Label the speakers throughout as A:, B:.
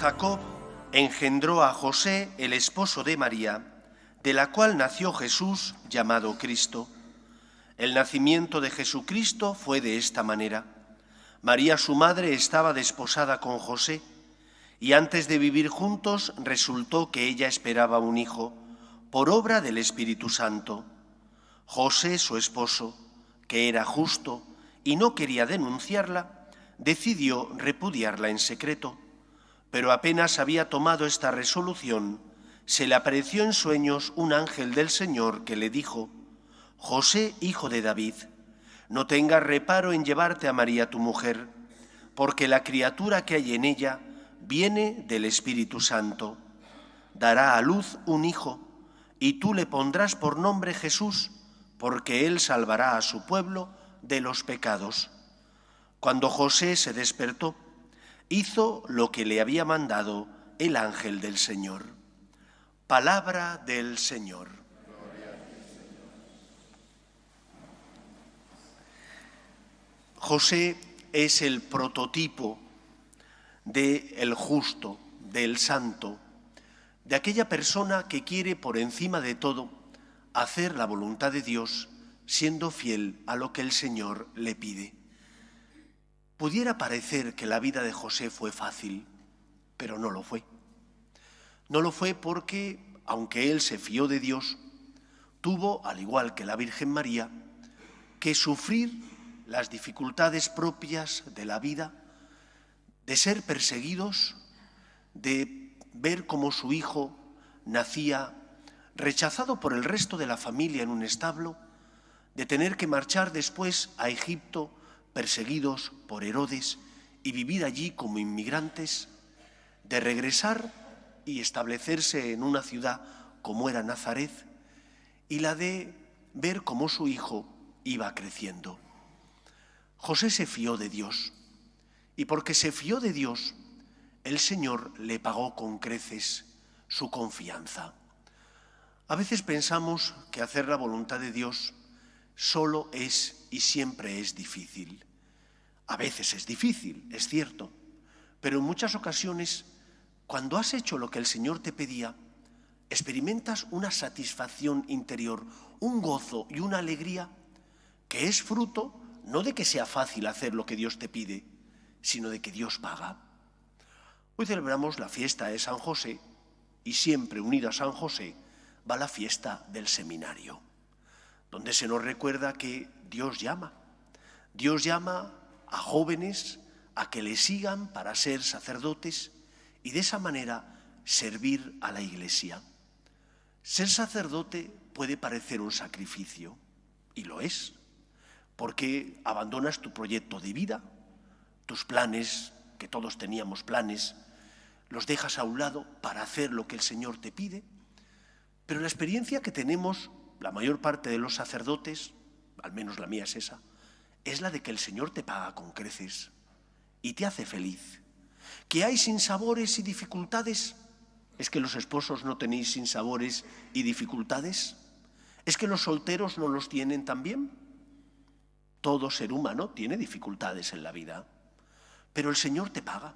A: Jacob engendró a José, el esposo de María, de la cual nació Jesús, llamado Cristo. El nacimiento de Jesucristo fue de esta manera. María, su madre, estaba desposada con José, y antes de vivir juntos resultó que ella esperaba un hijo, por obra del Espíritu Santo. José, su esposo, que era justo y no quería denunciarla, decidió repudiarla en secreto. Pero apenas había tomado esta resolución, se le apareció en sueños un ángel del Señor que le dijo: José, hijo de David, no tengas reparo en llevarte a María tu mujer, porque la criatura que hay en ella viene del Espíritu Santo. Dará a luz un hijo, y tú le pondrás por nombre Jesús, porque él salvará a su pueblo de los pecados. Cuando José se despertó, hizo lo que le había mandado el ángel del Señor. Palabra del Señor. José es el prototipo del justo, del santo, de aquella persona que quiere por encima de todo hacer la voluntad de Dios, siendo fiel a lo que el Señor le pide. Pudiera parecer que la vida de José fue fácil, pero no lo fue. No lo fue porque, aunque él se fió de Dios, tuvo, al igual que la Virgen María, que sufrir las dificultades propias de la vida, de ser perseguidos, de ver cómo su hijo nacía rechazado por el resto de la familia en un establo, de tener que marchar después a Egipto perseguidos por Herodes y vivir allí como inmigrantes, de regresar y establecerse en una ciudad como era Nazaret, y la de ver cómo su hijo iba creciendo. José se fió de Dios, y porque se fió de Dios, el Señor le pagó con creces su confianza. A veces pensamos que hacer la voluntad de Dios solo es y siempre es difícil. A veces es difícil, es cierto, pero en muchas ocasiones, cuando has hecho lo que el Señor te pedía, experimentas una satisfacción interior, un gozo y una alegría que es fruto no de que sea fácil hacer lo que Dios te pide, sino de que Dios paga. Hoy celebramos la fiesta de San José y siempre unido a San José va la fiesta del seminario, donde se nos recuerda que Dios llama a jóvenes a que le sigan para ser sacerdotes y de esa manera servir a la Iglesia. Ser sacerdote puede parecer un sacrificio, y lo es, porque abandonas tu proyecto de vida, tus planes, que todos teníamos planes, los dejas a un lado para hacer lo que el Señor te pide, pero la experiencia que tenemos la mayor parte de los sacerdotes, al menos la mía es esa, es la de que el Señor te paga con creces y te hace feliz. ¿Que hay sinsabores y dificultades? ¿Es que los esposos no tenéis sinsabores y dificultades? ¿Es que los solteros no los tienen también? Todo ser humano tiene dificultades en la vida, pero el Señor te paga.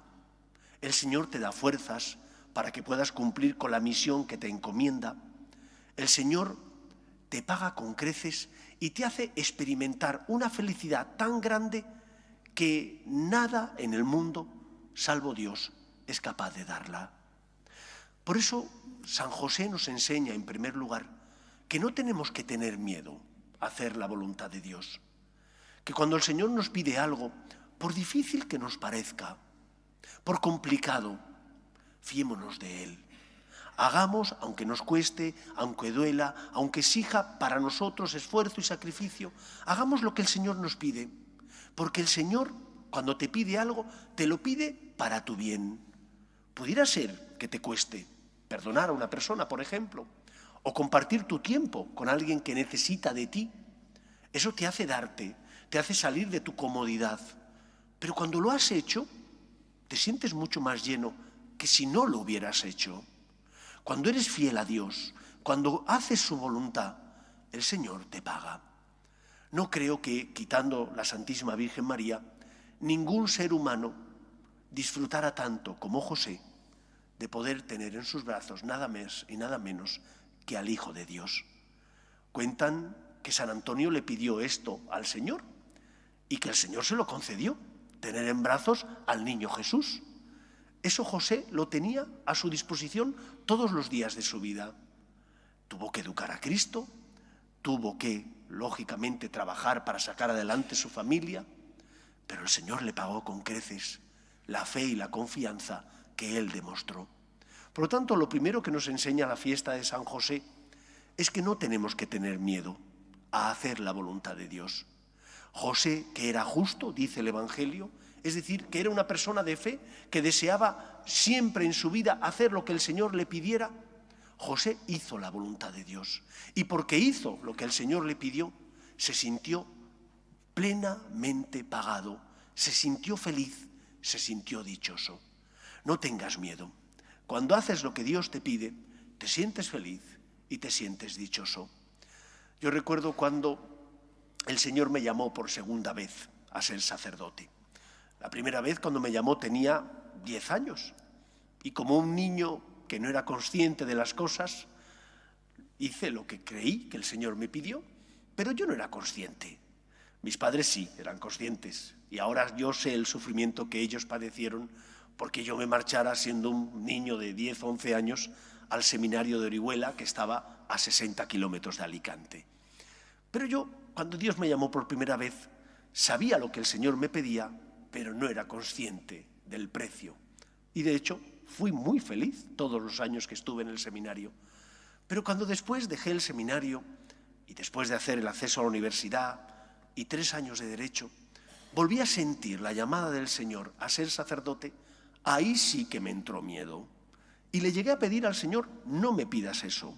A: El Señor te da fuerzas para que puedas cumplir con la misión que te encomienda. El Señor te paga con creces y te hace experimentar una felicidad tan grande que nada en el mundo, salvo Dios, es capaz de darla. Por eso San José nos enseña, en primer lugar, que no tenemos que tener miedo a hacer la voluntad de Dios. Que cuando el Señor nos pide algo, por difícil que nos parezca, por complicado, fiémonos de Él. Hagamos, aunque nos cueste, aunque duela, aunque exija para nosotros esfuerzo y sacrificio, hagamos lo que el Señor nos pide. Porque el Señor, cuando te pide algo, te lo pide para tu bien. Pudiera ser que te cueste perdonar a una persona, por ejemplo, o compartir tu tiempo con alguien que necesita de ti. Eso te hace darte, te hace salir de tu comodidad. Pero cuando lo has hecho, te sientes mucho más lleno que si no lo hubieras hecho. Cuando eres fiel a Dios, cuando haces su voluntad, el Señor te paga. No creo que, quitando la Santísima Virgen María, ningún ser humano disfrutara tanto como José de poder tener en sus brazos nada más y nada menos que al Hijo de Dios. Cuentan que San Antonio le pidió esto al Señor y que el Señor se lo concedió, tener en brazos al niño Jesús. Eso José lo tenía a su disposición todos los días de su vida. Tuvo que educar a Cristo, tuvo que, lógicamente, trabajar para sacar adelante su familia, pero el Señor le pagó con creces la fe y la confianza que él demostró. Por lo tanto, lo primero que nos enseña la fiesta de San José es que no tenemos que tener miedo a hacer la voluntad de Dios. José, que era justo, dice el Evangelio, es decir, que era una persona de fe, que deseaba siempre en su vida hacer lo que el Señor le pidiera. José hizo la voluntad de Dios y porque hizo lo que el Señor le pidió, se sintió plenamente pagado, se sintió feliz, se sintió dichoso. No tengas miedo. Cuando haces lo que Dios te pide, te sientes feliz y te sientes dichoso. Yo recuerdo cuando el Señor me llamó por segunda vez a ser sacerdote. La primera vez cuando me llamó tenía 10 años y como un niño que no era consciente de las cosas, hice lo que creí que el Señor me pidió, pero yo no era consciente. Mis padres sí, eran conscientes y ahora yo sé el sufrimiento que ellos padecieron porque yo me marchara siendo un niño de 10 o 11 años al seminario de Orihuela, que estaba a 60 kilómetros de Alicante. Pero yo, cuando Dios me llamó por primera vez, sabía lo que el Señor me pedía, pero no era consciente del precio. Y de hecho, fui muy feliz todos los años que estuve en el seminario. Pero cuando después dejé el seminario y después de hacer el acceso a la universidad y 3 años de derecho, volví a sentir la llamada del Señor a ser sacerdote, ahí sí que me entró miedo. Y le llegué a pedir al Señor, no me pidas eso.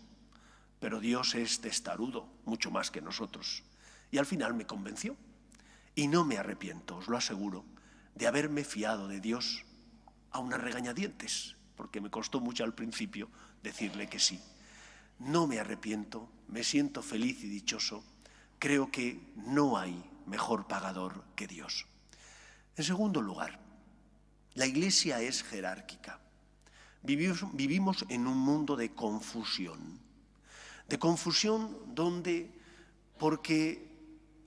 A: Pero Dios es testarudo, mucho más que nosotros. Y al final me convenció. Y no me arrepiento, os lo aseguro, de haberme fiado de Dios a unas regañadientes, porque me costó mucho al principio decirle que sí. No me arrepiento, me siento feliz y dichoso. Creo que no hay mejor pagador que Dios. En segundo lugar, la Iglesia es jerárquica. Vivimos en un mundo de confusión donde, porque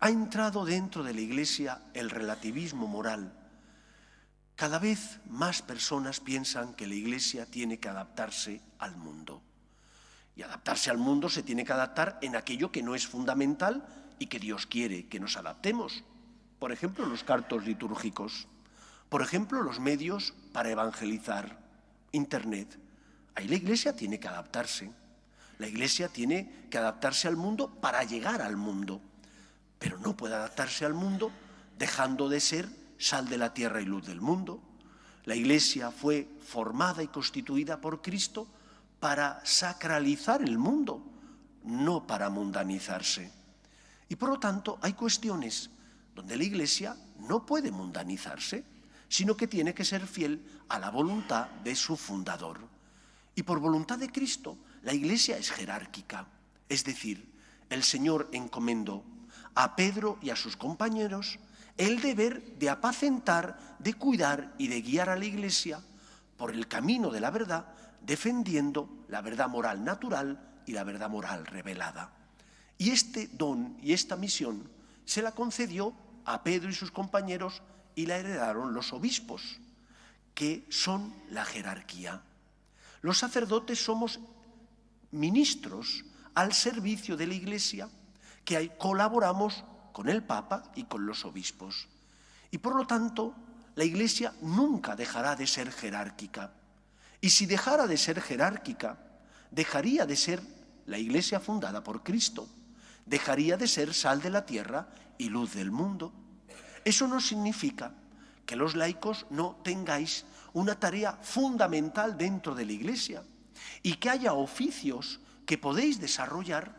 A: ha entrado dentro de la Iglesia el relativismo moral, cada vez más personas piensan que la Iglesia tiene que adaptarse al mundo. Y adaptarse al mundo se tiene que adaptar en aquello que no es fundamental y que Dios quiere que nos adaptemos. Por ejemplo, los cantos litúrgicos. Por ejemplo, los medios para evangelizar, Internet. Ahí la Iglesia tiene que adaptarse. La Iglesia tiene que adaptarse al mundo para llegar al mundo. Pero no puede adaptarse al mundo dejando de ser sal de la tierra y luz del mundo. La Iglesia fue formada y constituida por Cristo para sacralizar el mundo, no para mundanizarse. Y por lo tanto hay cuestiones donde la Iglesia no puede mundanizarse, sino que tiene que ser fiel a la voluntad de su fundador. Y por voluntad de Cristo, la Iglesia es jerárquica. Es decir, el Señor encomendó a Pedro y a sus compañeros el deber de apacentar, de cuidar y de guiar a la Iglesia por el camino de la verdad, defendiendo la verdad moral natural y la verdad moral revelada. Y este don y esta misión se la concedió a Pedro y sus compañeros y la heredaron los obispos, que son la jerarquía. Los sacerdotes somos ministros al servicio de la Iglesia, que colaboramos con el Papa y con los obispos. Y por lo tanto, la Iglesia nunca dejará de ser jerárquica. Y si dejara de ser jerárquica, dejaría de ser la Iglesia fundada por Cristo, dejaría de ser sal de la tierra y luz del mundo. Eso no significa que los laicos no tengáis una tarea fundamental dentro de la Iglesia y que haya oficios que podéis desarrollar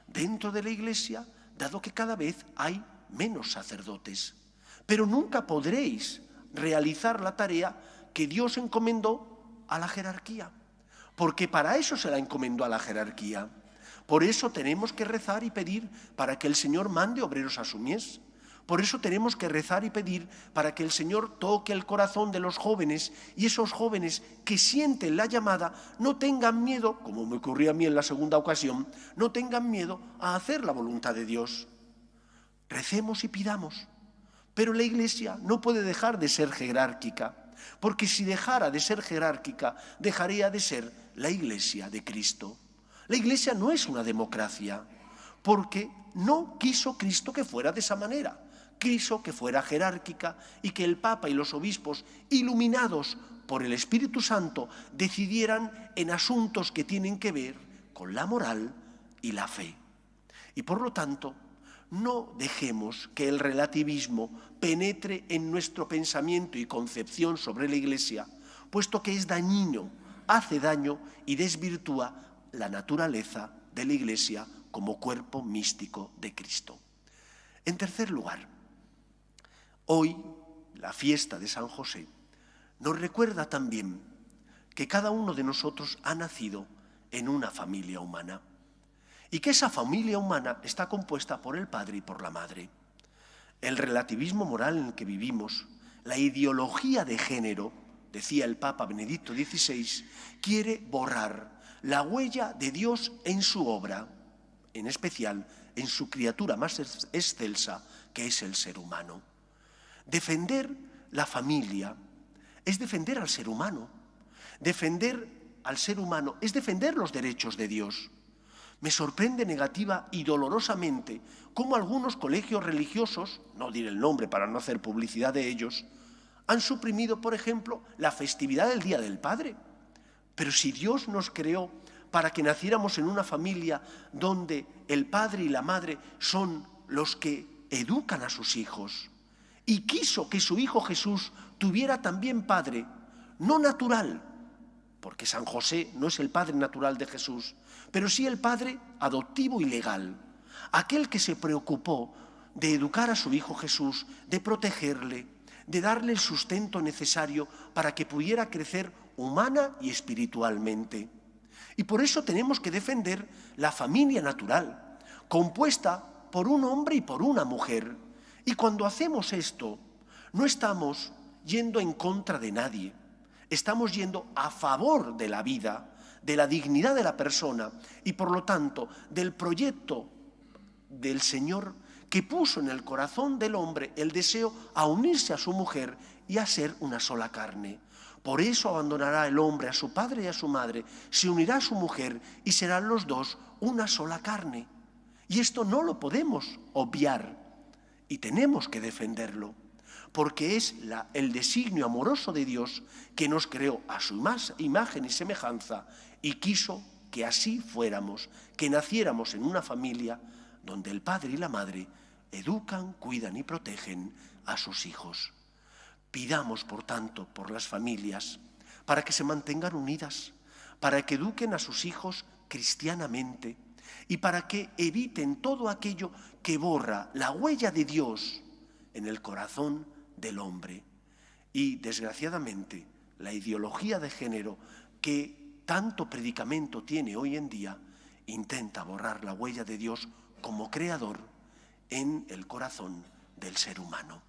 A: dentro de la Iglesia, dado que cada vez hay menos sacerdotes. Pero nunca podréis realizar la tarea que Dios encomendó a la jerarquía, porque para eso se la encomendó a la jerarquía. Por eso tenemos que rezar y pedir para que el Señor mande obreros a su mies, Por eso tenemos que rezar y pedir para que el Señor toque el corazón de los jóvenes y esos jóvenes que sienten la llamada no tengan miedo, como me ocurrió a mí en la segunda ocasión, no tengan miedo a hacer la voluntad de Dios. Recemos y pidamos, pero la Iglesia no puede dejar de ser jerárquica, porque si dejara de ser jerárquica, dejaría de ser la Iglesia de Cristo. La Iglesia no es una democracia, porque no quiso Cristo que fuera de esa manera. Quiso que fuera jerárquica y que el Papa y los obispos, iluminados por el Espíritu Santo, decidieran en asuntos que tienen que ver con la moral y la fe. Y por lo tanto, no dejemos que el relativismo penetre en nuestro pensamiento y concepción sobre la Iglesia, puesto que es dañino, hace daño y desvirtúa la naturaleza de la Iglesia como cuerpo místico de Cristo. En tercer lugar, hoy, la fiesta de San José, nos recuerda también que cada uno de nosotros ha nacido en una familia humana y que esa familia humana está compuesta por el padre y por la madre. El relativismo moral en el que vivimos, la ideología de género, decía el Papa Benedicto XVI, quiere borrar la huella de Dios en su obra, en especial en su criatura más excelsa, que es el ser humano. Defender la familia es defender al ser humano. Defender al ser humano es defender los derechos de Dios. Me sorprende negativa y dolorosamente cómo algunos colegios religiosos, no diré el nombre para no hacer publicidad de ellos, han suprimido, por ejemplo, la festividad del Día del Padre. Pero si Dios nos creó para que naciéramos en una familia donde el padre y la madre son los que educan a sus hijos, y quiso que su hijo Jesús tuviera también padre, no natural, porque San José no es el padre natural de Jesús, pero sí el padre adoptivo y legal, aquel que se preocupó de educar a su hijo Jesús, de protegerle, de darle el sustento necesario para que pudiera crecer humana y espiritualmente. Y por eso tenemos que defender la familia natural, compuesta por un hombre y por una mujer. Y cuando hacemos esto, no estamos yendo en contra de nadie, estamos yendo a favor de la vida, de la dignidad de la persona y por lo tanto del proyecto del Señor que puso en el corazón del hombre el deseo a unirse a su mujer y a ser una sola carne. Por eso abandonará el hombre a su padre y a su madre, se unirá a su mujer y serán los dos una sola carne. Y esto no lo podemos obviar y tenemos que defenderlo, porque es el designio amoroso de Dios que nos creó a su imagen y semejanza y quiso que así fuéramos, que naciéramos en una familia donde el padre y la madre educan, cuidan y protegen a sus hijos. Pidamos, por tanto, por las familias, para que se mantengan unidas, para que eduquen a sus hijos cristianamente y para que eviten todo aquello que borra la huella de Dios en el corazón del hombre. Y, desgraciadamente, la ideología de género que tanto predicamento tiene hoy en día intenta borrar la huella de Dios como creador en el corazón del ser humano.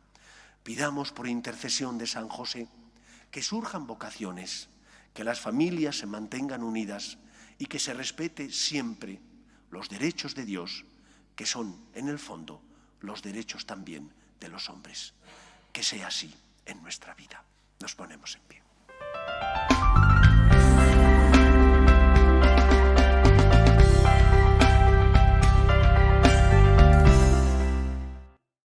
A: Pidamos por intercesión de San José que surjan vocaciones, que las familias se mantengan unidas y que se respete siempre los derechos de Dios, que son, en el fondo, los derechos también de los hombres. Que sea así en nuestra vida. Nos ponemos en pie.